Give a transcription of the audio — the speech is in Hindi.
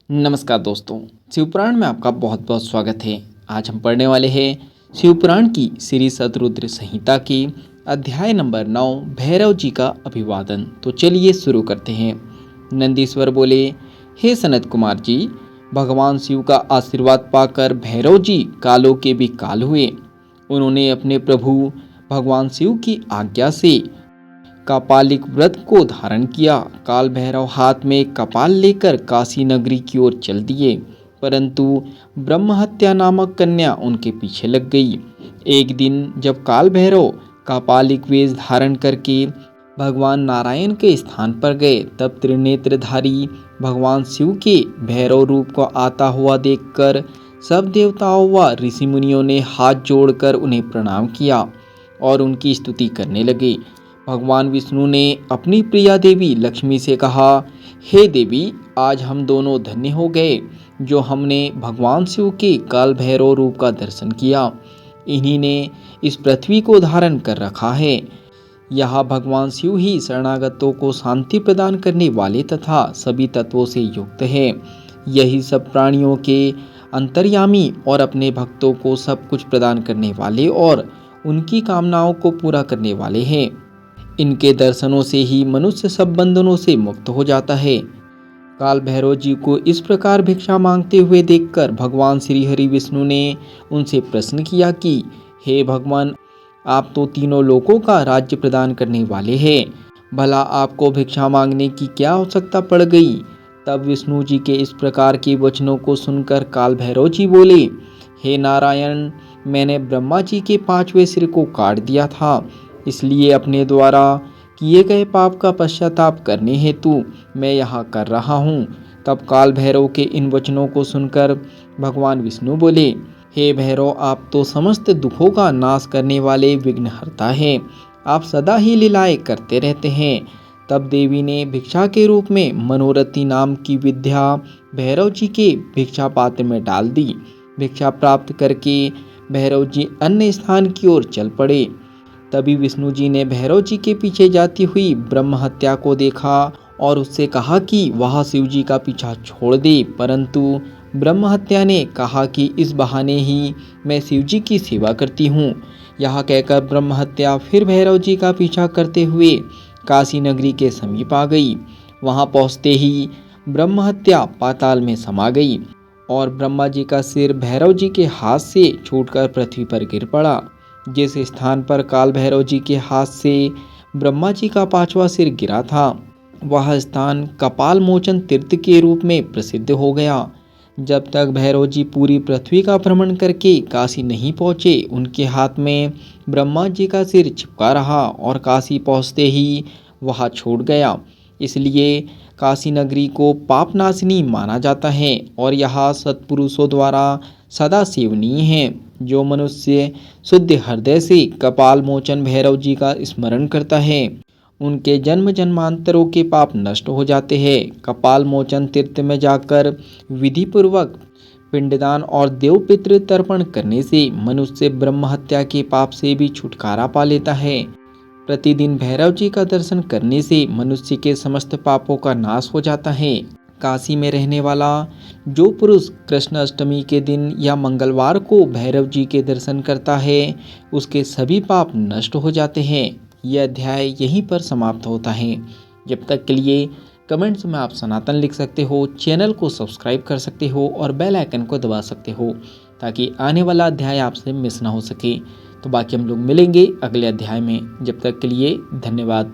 नमस्कार दोस्तों, शिवपुराण में आपका बहुत बहुत स्वागत है। आज हम पढ़ने वाले हैं शिवपुराण की श्री शतरुद्र संहिता की अध्याय नंबर 9 भैरव जी का अभिवादन। तो चलिए शुरू करते हैं। नंदीश्वर बोले, हे सनत कुमार जी, भगवान शिव का आशीर्वाद पाकर भैरव जी कालों के भी काल हुए। उन्होंने अपने प्रभु भगवान शिव की आज्ञा से कपालिक व्रत को धारण किया। काल भैरव हाथ में कपाल लेकर काशी नगरी की ओर चल दिए, परंतु ब्रह्महत्या नामक कन्या उनके पीछे लग गई। एक दिन जब काल भैरव कपालिक वेश धारण करके भगवान नारायण के स्थान पर गए, तब त्रिनेत्रधारी भगवान शिव के भैरव रूप को आता हुआ देखकर सब देवताओं व ऋषि मुनियों ने हाथ जोड़कर उन्हें प्रणाम किया और उनकी स्तुति करने लगे। भगवान विष्णु ने अपनी प्रिया देवी लक्ष्मी से कहा, हे देवी, आज हम दोनों धन्य हो गए जो हमने भगवान शिव के काल भैरव रूप का दर्शन किया। इन्हीं ने इस पृथ्वी को धारण कर रखा है। यह भगवान शिव ही शरणागतों को शांति प्रदान करने वाले तथा सभी तत्वों से युक्त है। यही सब प्राणियों के अंतर्यामी और अपने भक्तों को सब कुछ प्रदान करने वाले और उनकी कामनाओं को पूरा करने वाले हैं। इनके दर्शनों से ही मनुष्य सब बंधनों से मुक्त हो जाता है। काल भैरव जी को इस प्रकार भिक्षा मांगते हुए देखकर भगवान श्री हरि विष्णु ने उनसे प्रश्न किया कि हे भगवान, आप तो तीनों लोकों का राज्य प्रदान करने वाले हैं, भला आपको भिक्षा मांगने की क्या आवश्यकता पड़ गई। तब विष्णु जी के इस प्रकार के वचनों को सुनकर काल भैरव जी बोले, हे नारायण, मैंने ब्रह्मा जी के 5वें सिर को काट दिया था, इसलिए अपने द्वारा किए गए पाप का पश्चाताप करने हेतु मैं यहाँ कर रहा हूँ। तब काल भैरव के इन वचनों को सुनकर भगवान विष्णु बोले, हे भैरव, आप तो समस्त दुखों का नाश करने वाले विघ्नहर्ता हैं, आप सदा ही लीलाएं करते रहते हैं। तब देवी ने भिक्षा के रूप में मनोरथी नाम की विद्या भैरव जी के भिक्षा पात्र में डाल दी। भिक्षा प्राप्त करके भैरव जी अन्य स्थान की ओर चल पड़े। तभी विष्णु जी ने भैरव जी के पीछे जाती हुई ब्रह्म हत्या को देखा और उससे कहा कि वह शिव जी का पीछा छोड़ दे, परंतु ब्रह्म हत्या ने कहा कि इस बहाने ही मैं शिव जी की सेवा करती हूँ। यह कहकर ब्रह्म हत्या फिर भैरव जी का पीछा करते हुए काशी नगरी के समीप आ गई। वहाँ पहुँचते ही ब्रह्म हत्या पाताल में समा गई और ब्रह्मा जी का सिर भैरव जी के हाथ से छूटकर पृथ्वी पर गिर पड़ा। जिस स्थान पर काल भैरव जी के हाथ से ब्रह्मा जी का 5वां सिर गिरा था, वह स्थान कपाल मोचन तीर्थ के रूप में प्रसिद्ध हो गया। जब तक भैरव जी पूरी पृथ्वी का भ्रमण करके काशी नहीं पहुँचे, उनके हाथ में ब्रह्मा जी का सिर चिपका रहा और काशी पहुँचते ही वह छूट गया। इसलिए काशी नगरी को पापनाशिनी माना जाता है और यह सत्पुरुषों द्वारा सदा सेवनीय है। जो मनुष्य शुद्ध हृदय से कपाल मोचन भैरव जी का स्मरण करता है, उनके जन्म जन्मांतरों के पाप नष्ट हो जाते हैं। कपाल मोचन तीर्थ में जाकर विधि पूर्वक पिंडदान और देव पितृ तर्पण करने से मनुष्य ब्रह्म हत्या के पाप से भी छुटकारा पा लेता है। प्रतिदिन भैरव जी का दर्शन करने से मनुष्य के समस्त पापों का नाश हो जाता है। काशी में रहने वाला जो पुरुष कृष्ण अष्टमी के दिन या मंगलवार को भैरव जी के दर्शन करता है, उसके सभी पाप नष्ट हो जाते हैं। यह अध्याय यहीं पर समाप्त होता है। जब तक के लिए कमेंट्स में आप सनातन लिख सकते हो, चैनल को सब्सक्राइब कर सकते हो और बेल आइकन को दबा सकते हो ताकि आने वाला अध्याय आपसे मिस ना हो सके। तो बाकी हम लोग मिलेंगे अगले अध्याय में। जब तक के लिए धन्यवाद।